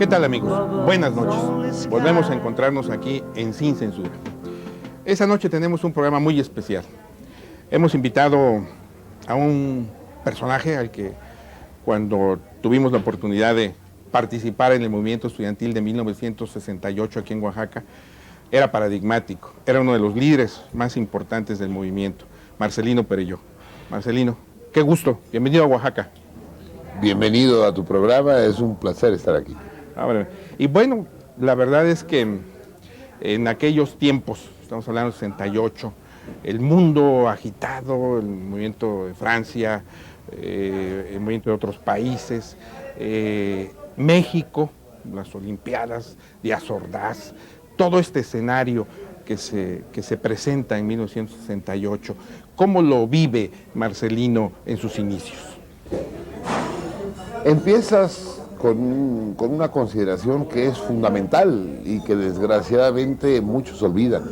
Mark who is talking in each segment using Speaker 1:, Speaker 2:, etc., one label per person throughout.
Speaker 1: ¿Qué tal, amigos? Buenas noches. Volvemos a encontrarnos aquí en Sin Censura. Esta noche tenemos un programa muy especial. Hemos invitado a un personaje al que, cuando tuvimos la oportunidad de participar en el movimiento estudiantil de 1968 aquí en Oaxaca, era paradigmático, era uno de los líderes más importantes del movimiento, Marcelino Perelló. Marcelino, qué gusto, bienvenido a Oaxaca.
Speaker 2: Bienvenido a tu programa, es un placer estar aquí.
Speaker 1: Y bueno, la verdad es que en aquellos tiempos, estamos hablando de 68, el mundo agitado, el movimiento de Francia, el movimiento de otros países, México, las Olimpiadas, Díaz Ordaz, todo este escenario que se presenta en 1968. ¿Cómo lo vive Marcelino en sus inicios?
Speaker 2: Empiezas con una consideración que es fundamental y que desgraciadamente muchos olvidan.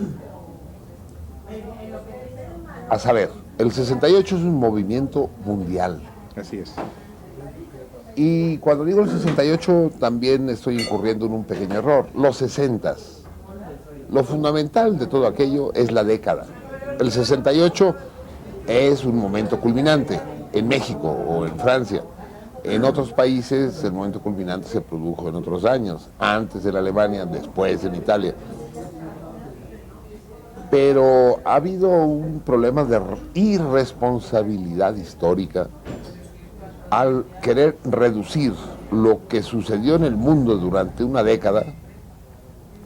Speaker 2: A saber, el 68 es un movimiento mundial.
Speaker 1: Así es.
Speaker 2: Y cuando digo el 68 también estoy incurriendo en un pequeño error. Los 60s. Lo fundamental de todo aquello es la década. El 68 es un momento culminante en México o en Francia. En otros países el momento culminante se produjo en otros años, antes en Alemania, después en Italia. Pero ha habido un problema de irresponsabilidad histórica al querer reducir lo que sucedió en el mundo durante una década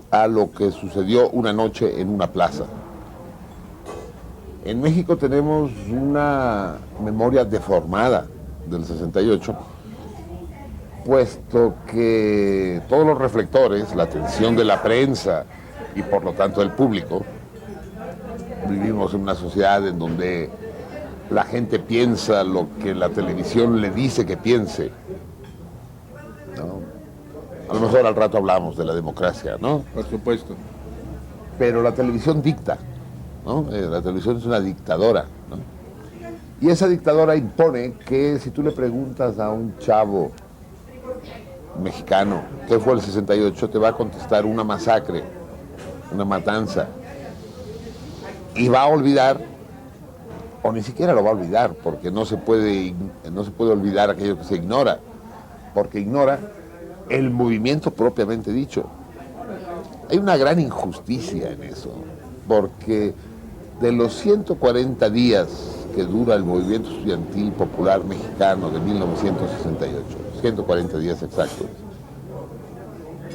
Speaker 2: a lo que sucedió una noche en una plaza. En México tenemos una memoria deformada del 68, puesto que todos los reflectores, la atención de la prensa y por lo tanto del público, vivimos en una sociedad en donde la gente piensa lo que la televisión le dice que piense, ¿no? A lo mejor al rato hablamos de la democracia, ¿no?
Speaker 1: Por supuesto.
Speaker 2: Pero la televisión dicta, ¿no? La televisión es una dictadora, ¿no? Y esa dictadora impone que si tú le preguntas a un chavo mexicano qué fue el 68, te va a contestar una masacre, una matanza. Y va a olvidar, o ni siquiera lo va a olvidar, porque no se puede olvidar aquello que se ignora, porque ignora el movimiento propiamente dicho. Hay una gran injusticia en eso, porque de los 140 días que dura el movimiento estudiantil popular mexicano de 1968, 140 días exactos,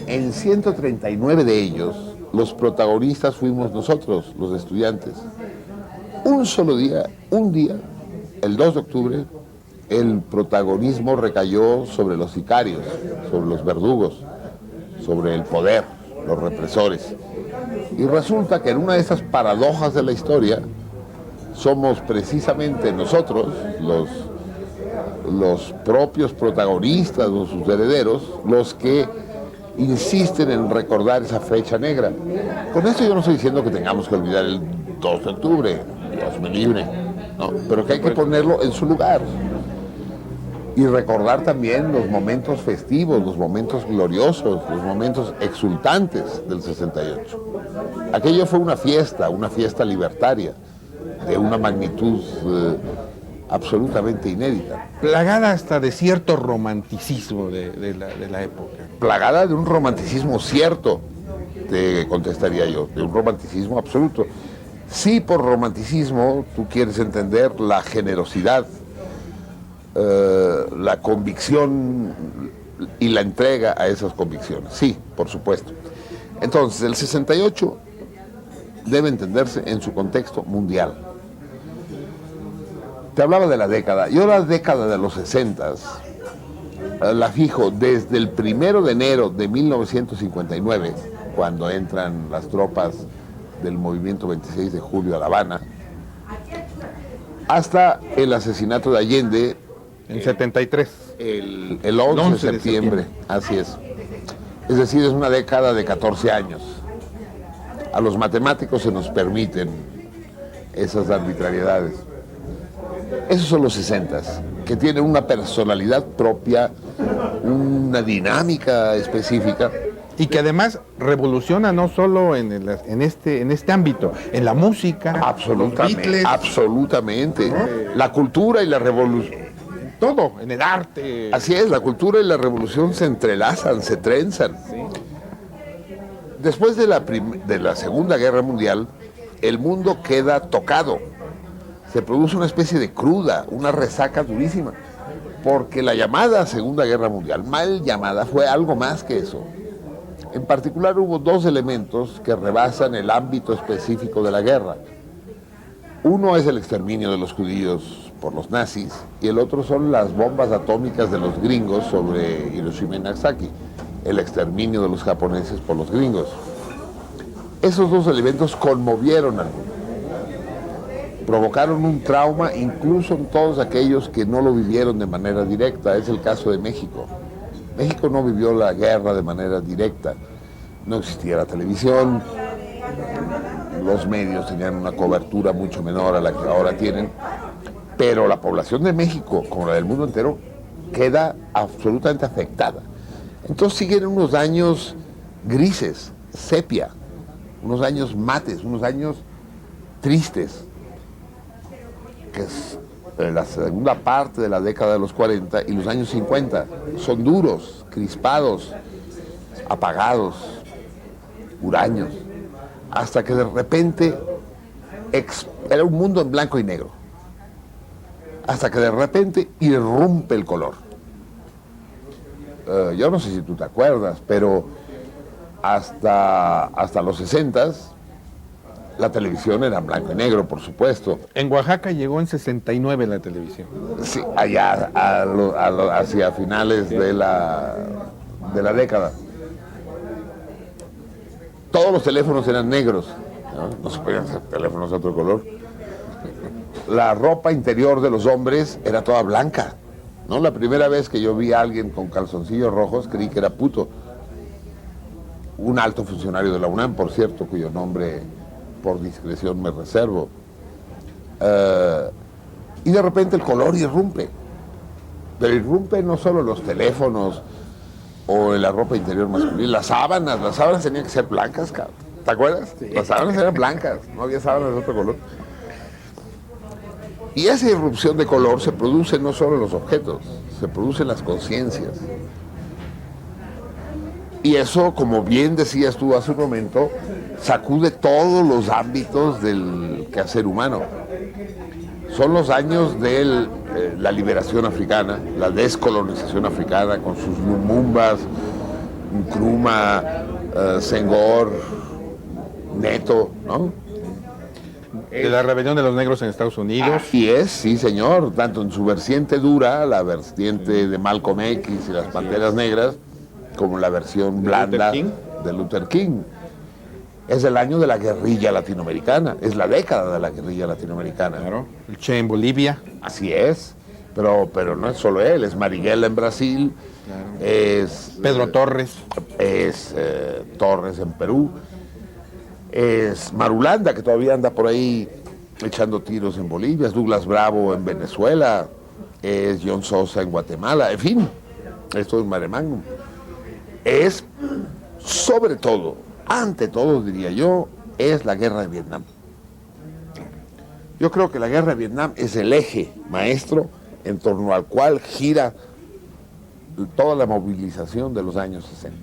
Speaker 2: en 139 de ellos los protagonistas fuimos nosotros, los estudiantes. Un solo día, el 2 de octubre, el protagonismo recayó sobre los sicarios, sobre los verdugos, sobre el poder, los represores. Y resulta que en una de esas paradojas de la historia, somos precisamente nosotros, los propios protagonistas o sus herederos, los que insisten en recordar esa fecha negra. Con esto yo no estoy diciendo que tengamos que olvidar el 2 de octubre, Dios me libre, no, pero que hay que ponerlo en su lugar. Y recordar también los momentos festivos, los momentos gloriosos, los momentos exultantes del 68. Aquello fue una fiesta libertaria, de una magnitud absolutamente inédita.
Speaker 1: Plagada hasta de cierto romanticismo de la época.
Speaker 2: Plagada de un romanticismo cierto, te contestaría yo, de un romanticismo absoluto. Sí, por romanticismo tú quieres entender la generosidad, la convicción y la entrega a esas convicciones. Sí, por supuesto. Entonces, el 68 debe entenderse en su contexto mundial. Te hablaba de la década. Yo la década de los 60 la fijo desde el 1 de enero de 1959, cuando entran las tropas del movimiento 26 de julio a La Habana, hasta el asesinato de Allende.
Speaker 1: En 73.
Speaker 2: El 11 de septiembre, así es. Es decir, es una década de 14 años. A los matemáticos se nos permiten esas arbitrariedades. Esos son los 60s, que tienen una personalidad propia, una dinámica específica.
Speaker 1: Y que además revoluciona no solo en este ámbito, en la música,
Speaker 2: Absolutamente,
Speaker 1: los Beatles,
Speaker 2: absolutamente. ¿No? La cultura y la revolución.
Speaker 1: Todo, en el arte.
Speaker 2: Así es, la cultura y la revolución se entrelazan, se trenzan. Sí. Después de la Segunda Guerra Mundial, el mundo queda tocado. Se produce una especie de cruda, una resaca durísima. Porque la llamada Segunda Guerra Mundial, mal llamada, fue algo más que eso. En particular hubo dos elementos que rebasan el ámbito específico de la guerra. Uno es el exterminio de los judíos por los nazis y el otro son las bombas atómicas de los gringos sobre Hiroshima y Nagasaki, el exterminio de los japoneses por los gringos. Esos dos elementos conmovieron al mundo, provocaron un trauma incluso en todos aquellos que no lo vivieron de manera directa. Es el caso de México. México no vivió la guerra de manera directa, no existía la televisión, los medios tenían una cobertura mucho menor a la que ahora tienen, pero la población de México, como la del mundo entero, queda absolutamente afectada. Entonces siguen unos años grises, sepia, unos años mates, unos años tristes, que es la segunda parte de la década de los 40 y los años 50. Son duros, crispados, apagados, huraños, hasta que de repente era un mundo en blanco y negro, hasta que de repente irrumpe el color. Yo no sé si tú te acuerdas, pero hasta los 60s la televisión era en blanco y negro, por supuesto.
Speaker 1: En Oaxaca llegó en 69 la televisión.
Speaker 2: Sí, allá hacia finales de la década. Todos los teléfonos eran negros, no se podían hacer teléfonos de otro color. La ropa interior de los hombres era toda blanca, ¿no? La primera vez que yo vi a alguien con calzoncillos rojos creí que era puto. Un alto funcionario de la UNAM, por cierto, cuyo nombre por discreción me reservo. Y de repente el color irrumpe. Pero irrumpe no solo los teléfonos o en la ropa interior masculina, las sábanas tenían que ser blancas, cabrón. ¿Te acuerdas? Sí. Las sábanas eran blancas, no había sábanas de otro color. Y esa irrupción de color se produce no solo en los objetos, se produce en las conciencias. Y eso, como bien decías tú hace un momento, sacude todos los ámbitos del quehacer humano. Son los años de la liberación africana, la descolonización africana, con sus Lumumbas, Nkrumah, Senghor, Neto, ¿no?
Speaker 1: De la rebelión de los negros en Estados Unidos.
Speaker 2: Así es, sí señor, tanto en su vertiente dura, la vertiente de Malcolm X y las Panteras Negras, como la versión blanda de Luther King. Es el año de la guerrilla latinoamericana, es la década de la guerrilla latinoamericana.
Speaker 1: Claro, el Che en Bolivia.
Speaker 2: Así es, pero no es solo él, es Marighella en Brasil, claro. Es
Speaker 1: Pedro Torres.
Speaker 2: Es Torres en Perú, es Marulanda, que todavía anda por ahí echando tiros en Bolivia, es Douglas Bravo en Venezuela, es John Sosa en Guatemala, en fin, esto es mare magnum. Es, sobre todo, ante todo, diría yo, es la guerra de Vietnam. Yo creo que la guerra de Vietnam es el eje maestro en torno al cual gira toda la movilización de los años 60.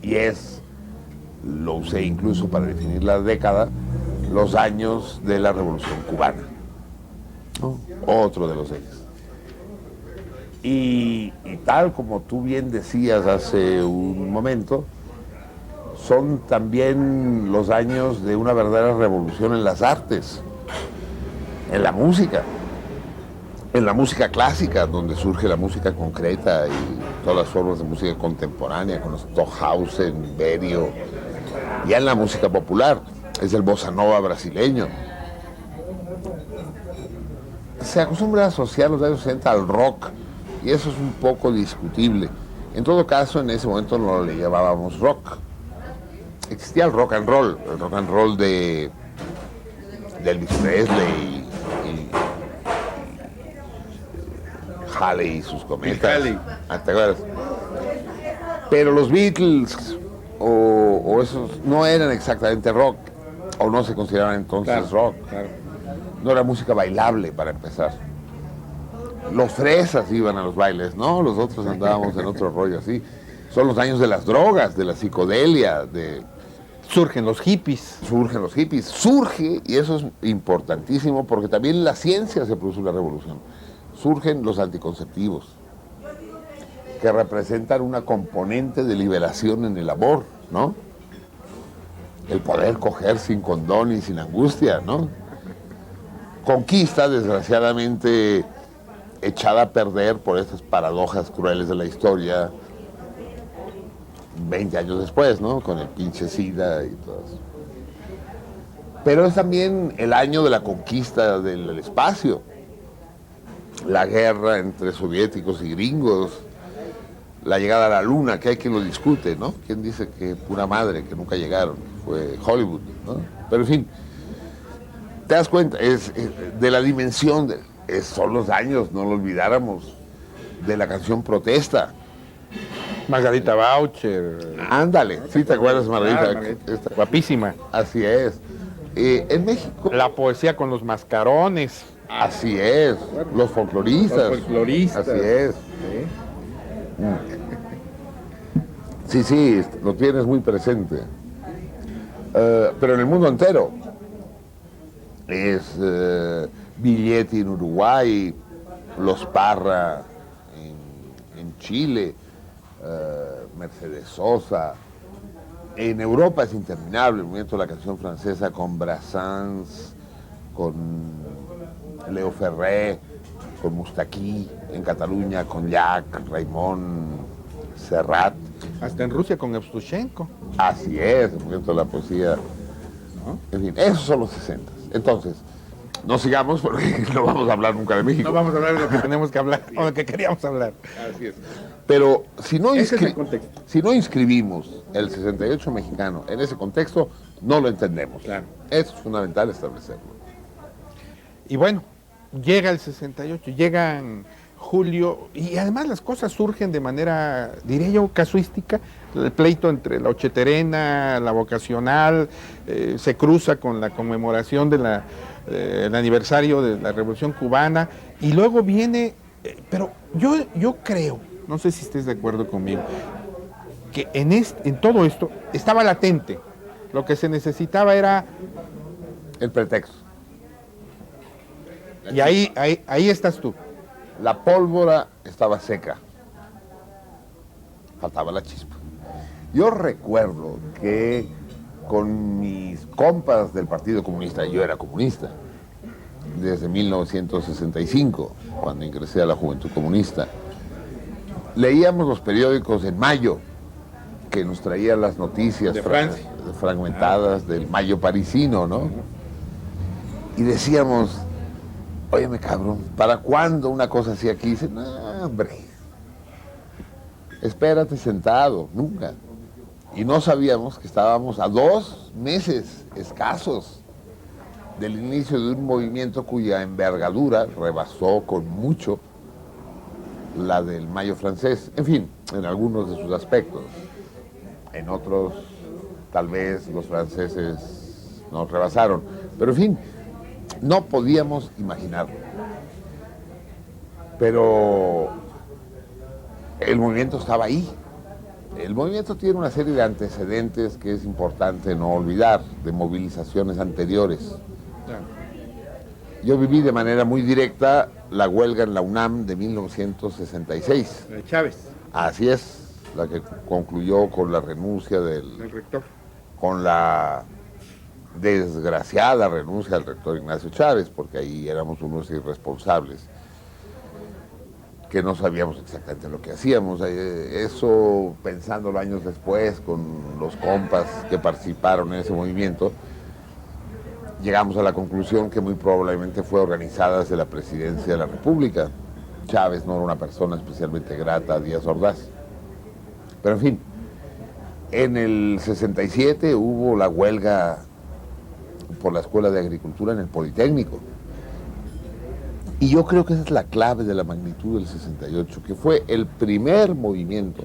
Speaker 2: Y es, lo usé incluso para definir la década, los años de la Revolución Cubana, ¿no? Otro de los ejes. Y tal como tú bien decías hace un momento, son también los años de una verdadera revolución en las artes, en la música clásica, donde surge la música concreta y todas las formas de música contemporánea, con Stockhausen, Berio, ya en la música popular, es el bossa nova brasileño. Se acostumbra a asociar los años 60 al rock, y eso es un poco discutible. En todo caso, en ese momento no le llamábamos rock. Existía el rock and roll de Elvis Presley Halley y sus cometas.
Speaker 1: Halley.
Speaker 2: ¿Te acuerdas? Pero los Beatles o esos no eran exactamente rock, o no se consideraban entonces rock.
Speaker 1: Claro.
Speaker 2: No era música bailable para empezar. Los fresas iban a los bailes, ¿no? Los otros andábamos en otro rollo así. Son los años de las drogas, de la psicodelia,
Speaker 1: Surgen los hippies.
Speaker 2: surgen los hippies. Surge, y eso es importantísimo, porque también en la ciencia se produce una revolución. Surgen los anticonceptivos, que representan una componente de liberación en el amor, ¿no? El poder coger sin condón y sin angustia, ¿no? Conquista, desgraciadamente, echada a perder por estas paradojas crueles de la historia, 20 años después, ¿no? Con el pinche SIDA y todo eso. Pero es también el año de la conquista del espacio. La guerra entre soviéticos y gringos, la llegada a la luna, que hay quien lo discute, ¿no? ¿Quién dice que pura madre, que nunca llegaron? Fue Hollywood, ¿no? Pero en fin, te das cuenta, es de la dimensión, son los años, no lo olvidáramos, de la canción Protesta.
Speaker 1: Margarita Boucher.
Speaker 2: Ándale, sí te acuerdas, Margarita.
Speaker 1: Claro, Margarita. Guapísima.
Speaker 2: Así es. En México.
Speaker 1: La poesía con los mascarones.
Speaker 2: Así es. Los folcloristas.
Speaker 1: Los folcloristas.
Speaker 2: Así es. Sí, sí, lo tienes muy presente. Pero en el mundo entero. Es Billetti en Uruguay, Los Parra en Chile, Mercedes Sosa. En Europa es interminable el movimiento de la canción francesa con Brassens, con Leo Ferré, con Moustaki, en Cataluña con Jacques, Raymond, Serrat.
Speaker 1: Hasta en Rusia con Evtushenko.
Speaker 2: Así es, el movimiento de la poesía.
Speaker 1: ¿No?
Speaker 2: En fin, esos son los 60. Entonces, no sigamos porque no vamos a hablar nunca de México.
Speaker 1: No vamos a hablar de lo que tenemos que hablar, o de lo que queríamos hablar.
Speaker 2: Así es. Pero si no,
Speaker 1: Ese es el contexto.
Speaker 2: si no inscribimos el 68 mexicano en ese contexto, no lo entendemos.
Speaker 1: Claro.
Speaker 2: Eso es fundamental establecerlo.
Speaker 1: Y bueno, llega el 68, llega en julio, y además las cosas surgen de manera, diría yo, casuística. El pleito entre la ocheterena, la vocacional, se cruza con la conmemoración de el aniversario de la Revolución Cubana, y luego viene, pero yo creo, no sé si estés de acuerdo conmigo, que en todo esto estaba latente. Lo que se necesitaba era...
Speaker 2: El pretexto.
Speaker 1: Y ahí estás tú.
Speaker 2: La pólvora estaba seca. Faltaba la chispa. Yo recuerdo que con mis compas del Partido Comunista, yo era comunista, desde 1965, cuando ingresé a la Juventud Comunista, leíamos los periódicos en mayo, que nos traían las noticias
Speaker 1: De Francia.
Speaker 2: fragmentadas del Mayo parisino, ¿no? Y decíamos, óyeme cabrón, ¿para cuándo una cosa así aquí? Dice, no, hombre, espérate sentado, nunca. Y no sabíamos que estábamos a 2 meses escasos del inicio de un movimiento cuya envergadura rebasó con mucho la del Mayo francés, en fin, en algunos de sus aspectos. En otros, tal vez los franceses nos rebasaron, pero en fin, no podíamos imaginarlo. Pero el movimiento estaba ahí. El movimiento tiene una serie de antecedentes que es importante no olvidar, de movilizaciones anteriores. Yo viví de manera muy directa la huelga en la UNAM de 1966.
Speaker 1: De Chávez,
Speaker 2: Así es, la que concluyó con la renuncia
Speaker 1: el rector.
Speaker 2: con la desgraciada renuncia del rector Ignacio Chávez, porque ahí éramos unos irresponsables, que no sabíamos exactamente lo que hacíamos. Eso, pensándolo años después, con los compas que participaron en ese movimiento, llegamos a la conclusión que muy probablemente fue organizada desde la presidencia de la República. Chávez no era una persona especialmente grata a Díaz Ordaz. Pero en fin, en el 67 hubo la huelga por la Escuela de Agricultura en el Politécnico. Y yo creo que esa es la clave de la magnitud del 68, que fue el primer movimiento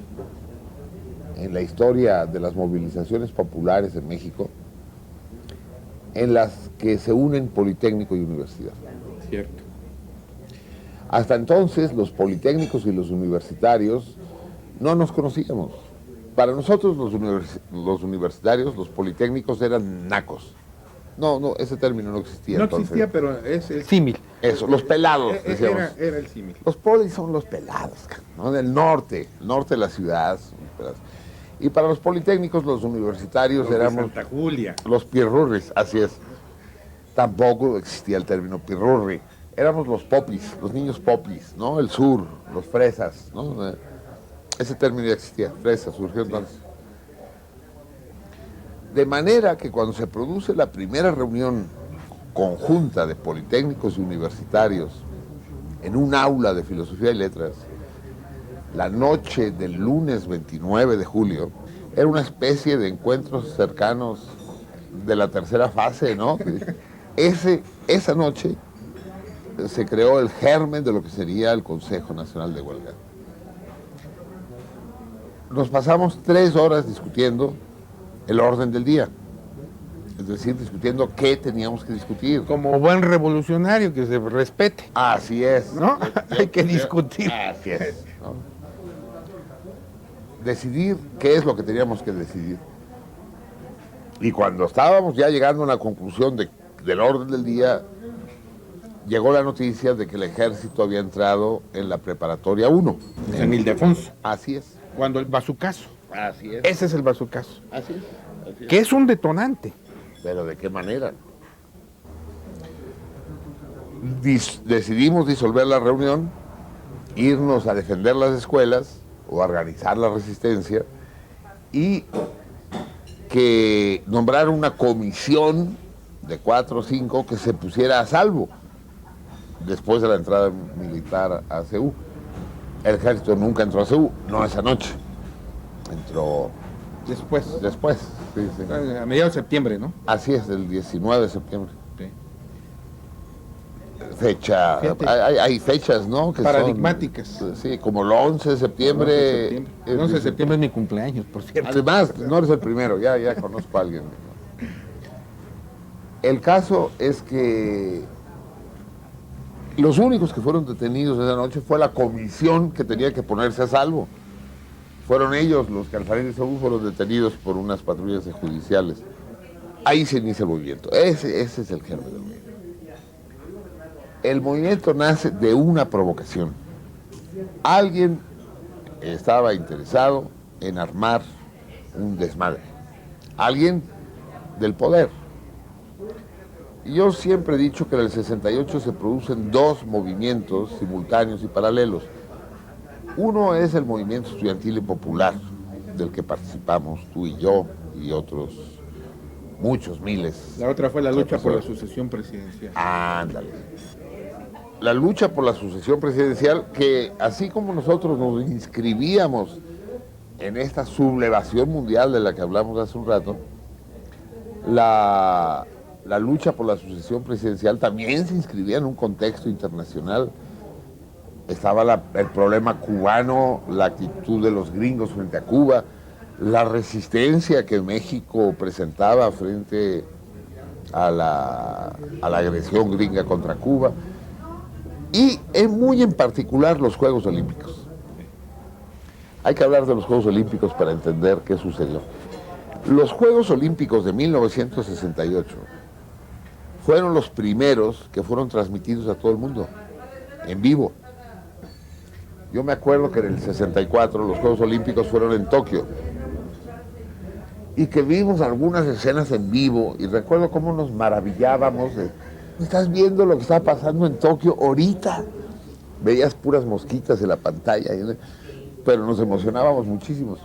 Speaker 2: en la historia de las movilizaciones populares en México en las que se unen Politécnico y universidad.
Speaker 1: Cierto.
Speaker 2: Hasta entonces los politécnicos y los universitarios no nos conocíamos. Para nosotros los universitarios, los politécnicos eran nacos. No, ese término no existía.
Speaker 1: No
Speaker 2: entonces.
Speaker 1: existía, pero es el símil.
Speaker 2: Eso, los pelados, decíamos.
Speaker 1: Era el símil.
Speaker 2: Los polis son los pelados, ¿no? Del norte, el norte de la ciudad. Y para los politécnicos, los universitarios
Speaker 1: Los de
Speaker 2: éramos
Speaker 1: Santa Julia.
Speaker 2: los pirurris, así es. Tampoco existía el término pirurri. Éramos los popis, los niños popis, ¿no? El sur, los fresas, ¿no? Ese término ya existía, fresas, surgió entonces. De manera que cuando se produce la primera reunión conjunta de politécnicos y universitarios en un aula de filosofía y letras, la noche del lunes 29 de julio, era una especie de encuentros cercanos de la tercera fase, ¿no? Esa noche se creó el germen de lo que sería el Consejo Nacional de Huelga. Nos pasamos 3 horas discutiendo el orden del día, es decir, discutiendo qué teníamos que discutir.
Speaker 1: Como buen revolucionario, que se respete.
Speaker 2: Así es.
Speaker 1: ¿No? Hay que discutir.
Speaker 2: Así es, ¿no? Decidir qué es lo que teníamos que decidir. Y cuando estábamos ya llegando a la conclusión del orden del día, llegó la noticia de que el ejército había entrado en la preparatoria 1.
Speaker 1: En Ildefonso.
Speaker 2: Así es.
Speaker 1: Cuando el bazucazo.
Speaker 2: Así es.
Speaker 1: Ese es el bazucazo.
Speaker 2: Así es. Así es.
Speaker 1: Que es un detonante.
Speaker 2: Pero ¿de qué manera? Decidimos disolver la reunión, irnos a defender las escuelas o a organizar la resistencia y que nombrar una comisión de 4 o 5 que se pusiera a salvo después de la entrada militar a CEU. El ejército nunca entró a CEU, no esa noche. Entró
Speaker 1: Después.
Speaker 2: sí.
Speaker 1: A mediados de septiembre, ¿no?
Speaker 2: Así es, el 19 de septiembre.
Speaker 1: Sí.
Speaker 2: Fecha, hay fechas, ¿no? Que
Speaker 1: paradigmáticas.
Speaker 2: Sí, como el 11 de septiembre.
Speaker 1: El 11 de septiembre es mi cumpleaños, por cierto.
Speaker 2: Además, no eres el primero, ya conozco a alguien. El caso es que los únicos que fueron detenidos esa noche fue la comisión que tenía que ponerse a salvo. Fueron ellos los que al salir de Seúl fueron detenidos por unas patrullas judiciales. Ahí se inicia el movimiento. Ese es el germen del movimiento. El movimiento nace de una provocación. Alguien estaba interesado en armar un desmadre. Alguien del poder. Yo siempre he dicho que en el 68 se producen 2 movimientos simultáneos y paralelos. Uno es el movimiento estudiantil y popular, del que participamos tú y yo y otros muchos miles.
Speaker 1: La otra fue la lucha por la sucesión presidencial.
Speaker 2: Ándale. La lucha por la sucesión presidencial, que así como nosotros nos inscribíamos en esta sublevación mundial de la que hablamos hace un rato, la lucha por la sucesión presidencial también se inscribía en un contexto internacional. Estaba el problema cubano, la actitud de los gringos frente a Cuba, la resistencia que México presentaba frente a la agresión gringa contra Cuba, y muy en particular los Juegos Olímpicos. Hay que hablar de los Juegos Olímpicos para entender qué sucedió. Los Juegos Olímpicos de 1968 fueron los primeros que fueron transmitidos a todo el mundo, en vivo. Yo me acuerdo que en el 64 los Juegos Olímpicos fueron en Tokio y que vimos algunas escenas en vivo y recuerdo cómo nos maravillábamos de, ¿estás viendo lo que está pasando en Tokio ahorita? Veías puras mosquitas en la pantalla, pero nos emocionábamos muchísimos.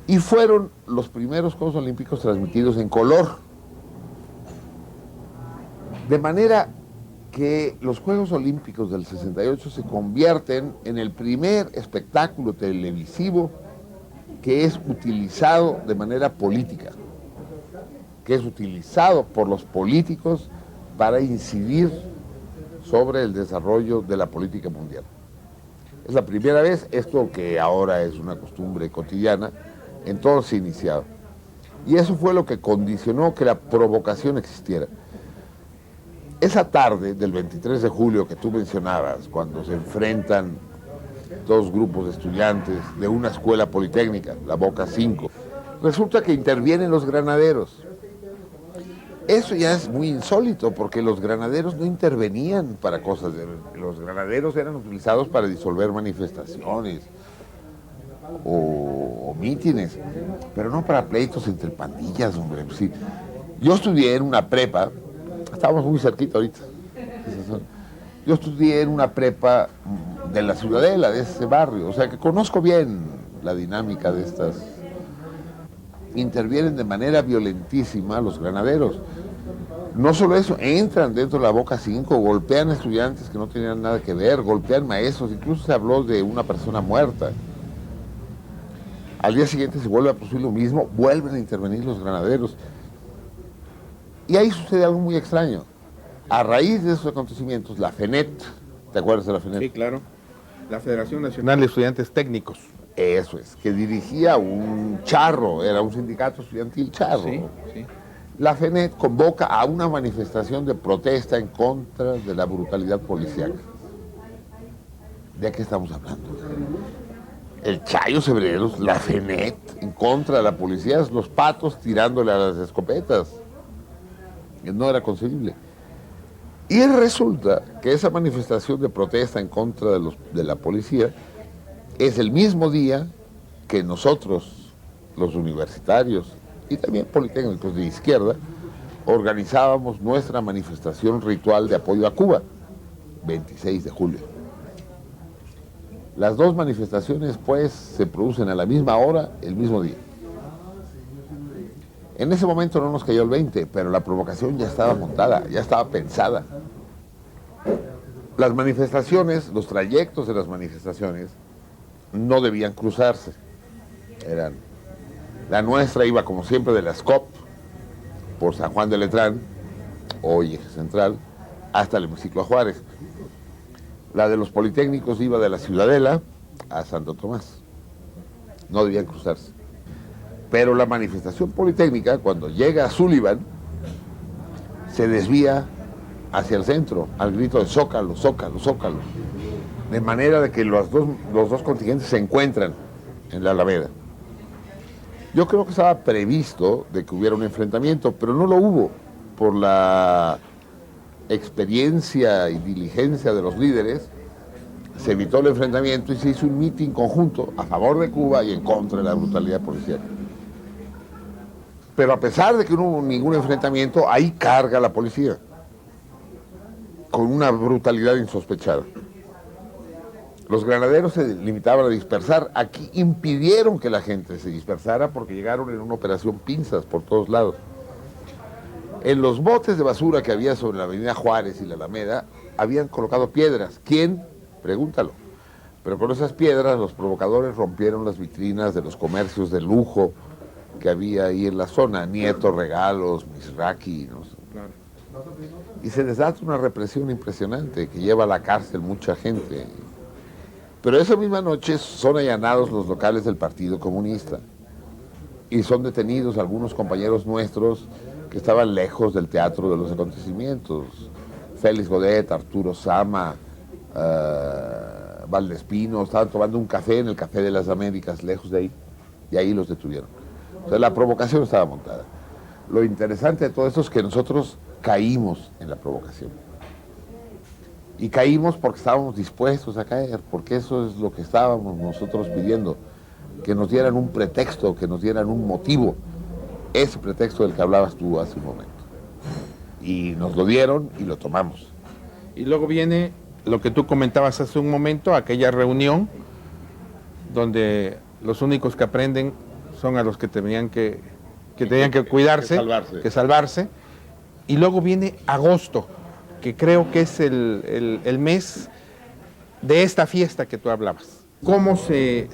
Speaker 2: Y fueron los primeros Juegos Olímpicos transmitidos en color. De manera que los Juegos Olímpicos del 68 se convierten en el primer espectáculo televisivo que es utilizado de manera política, que es utilizado por los políticos para incidir sobre el desarrollo de la política mundial. Es la primera vez, esto que ahora es una costumbre cotidiana, en todo se ha iniciado. Y eso fue lo que condicionó que la provocación existiera. Esa tarde del 23 de julio que tú mencionabas, cuando se enfrentan dos grupos de estudiantes de una escuela politécnica, la Boca 5, resulta que intervienen los granaderos. Eso ya es muy insólito, porque los granaderos no intervenían para cosas los granaderos eran utilizados para disolver manifestaciones o mítines, pero no para pleitos entre pandillas, hombre. Sí. Yo estudié en una prepa, estábamos muy cerquita ahorita. Yo estudié en una prepa de la Ciudadela, de ese barrio, o sea que conozco bien la dinámica de estas. Intervienen de manera violentísima los granaderos. No solo eso, entran dentro de la Boca 5, golpean a estudiantes que no tenían nada que ver, golpean maestros, incluso se habló de una persona muerta. Al día siguiente se vuelve a producir lo mismo, vuelven a intervenir los granaderos. Y ahí sucede algo muy extraño. A raíz de esos acontecimientos, la FENET, ¿te acuerdas de la FENET?
Speaker 1: Sí, claro. La Federación Nacional de Estudiantes Técnicos.
Speaker 2: Eso es, que dirigía un charro, era un sindicato estudiantil charro.
Speaker 1: Sí, sí.
Speaker 2: La FENET convoca a una manifestación de protesta en contra de la brutalidad policial. ¿De qué estamos hablando? El Chayo Cebreros, la FENET, en contra de la policía, los patos tirándole a las escopetas. No era concebible. Y resulta que esa manifestación de protesta en contra de la policía es el mismo día que nosotros, los universitarios y también politécnicos de izquierda, organizábamos nuestra manifestación ritual de apoyo a Cuba, 26 de julio. Las dos manifestaciones, pues, se producen a la misma hora, el mismo día. En ese momento no nos cayó el 20, pero la provocación ya estaba montada, ya estaba pensada. Las manifestaciones, los trayectos de las manifestaciones, no debían cruzarse. La nuestra iba, como siempre, de la SCOP, por San Juan de Letrán, hoy Eje Central, hasta el hemiciclo a Juárez. La de los politécnicos iba de la Ciudadela a Santo Tomás. No debían cruzarse. Pero la manifestación politécnica, cuando llega a Sullivan, se desvía hacia el centro, al grito de Zócalo, Zócalo, Zócalo. De manera de que los dos contingentes se encuentran en la Alameda. Yo creo que estaba previsto de que hubiera un enfrentamiento, pero no lo hubo por la experiencia y diligencia de los líderes. Se evitó el enfrentamiento y se hizo un mitin conjunto a favor de Cuba y en contra de la brutalidad policial. Pero a pesar de que no hubo ningún enfrentamiento, ahí carga la policía, con una brutalidad insospechada. Los granaderos se limitaban a dispersar. Aquí impidieron que la gente se dispersara porque llegaron en una operación pinzas por todos lados. En los botes de basura que había sobre la avenida Juárez y la Alameda, habían colocado piedras. ¿Quién? Pregúntalo. Pero con esas piedras los provocadores rompieron las vitrinas de los comercios de lujo que había ahí en la zona, Nieto Regalos, Misraki, no sé. Claro. Y se desata una represión impresionante que lleva a la cárcel mucha gente. Pero esa misma noche son allanados los locales del Partido Comunista y son detenidos algunos compañeros nuestros que estaban lejos del teatro de los acontecimientos. Félix Godet, Arturo Sama, Valdespino, estaban tomando un café en el Café de las Américas, lejos de ahí, y ahí los detuvieron. O sea, la provocación estaba montada. Lo interesante de todo esto es que nosotros caímos en la provocación. Y caímos porque estábamos dispuestos a caer, porque eso es lo que estábamos nosotros pidiendo, que nos dieran un pretexto, que nos dieran un motivo, ese pretexto del que hablabas tú hace un momento. Y nos lo dieron y lo tomamos.
Speaker 1: Y luego viene lo que tú comentabas hace un momento, aquella reunión donde los únicos que aprenden son a los que tenían que cuidarse, que salvarse. Y luego viene agosto, que creo que es el mes de esta fiesta que tú hablabas. ¿Cómo se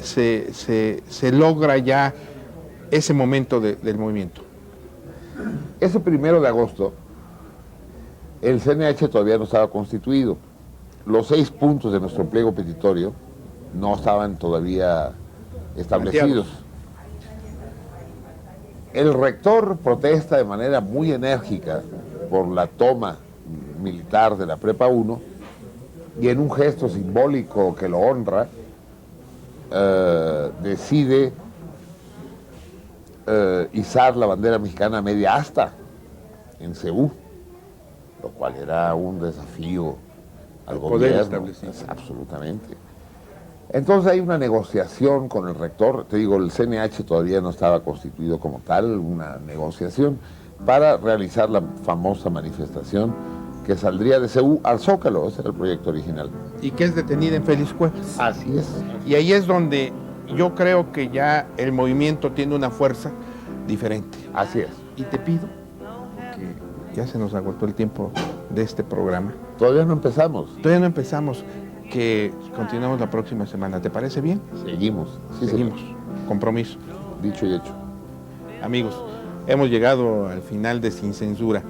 Speaker 1: logra ya ese momento del movimiento?
Speaker 2: Ese 1 de agosto El CNH todavía no estaba constituido. Los 6 puntos de nuestro pliego petitorio no estaban todavía establecidos. El rector protesta de manera muy enérgica por la toma militar de la Prepa 1 y en un gesto simbólico que lo honra, decide izar la bandera mexicana a media asta en Ceú, lo cual era un desafío al gobierno. Absolutamente. Entonces hay una negociación con el rector, te digo, el CNH todavía no estaba constituido como tal, una negociación para realizar la famosa manifestación que saldría de Ceú al Zócalo, ese era el proyecto original.
Speaker 1: Y que es detenida en Félix Cuevas.
Speaker 2: Así es.
Speaker 1: Y ahí es donde yo creo que ya el movimiento tiene una fuerza diferente.
Speaker 2: Así es.
Speaker 1: Y te pido, que ya se nos agotó el tiempo de este programa.
Speaker 2: Todavía no empezamos.
Speaker 1: Todavía no empezamos, que continuamos la próxima semana. ¿Te parece bien?
Speaker 2: Seguimos. Sí,
Speaker 1: seguimos. Compromiso.
Speaker 2: Dicho y hecho.
Speaker 1: Amigos, hemos llegado al final de Sin Censura.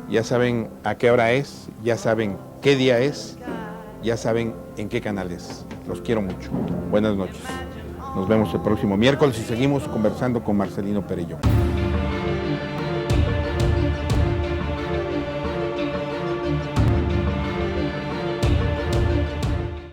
Speaker 1: Ya saben a qué hora es, ya saben qué día es, ya saben en qué canal es. Los quiero mucho. Buenas noches. Nos vemos el próximo miércoles y seguimos conversando con Marcelino Perellón.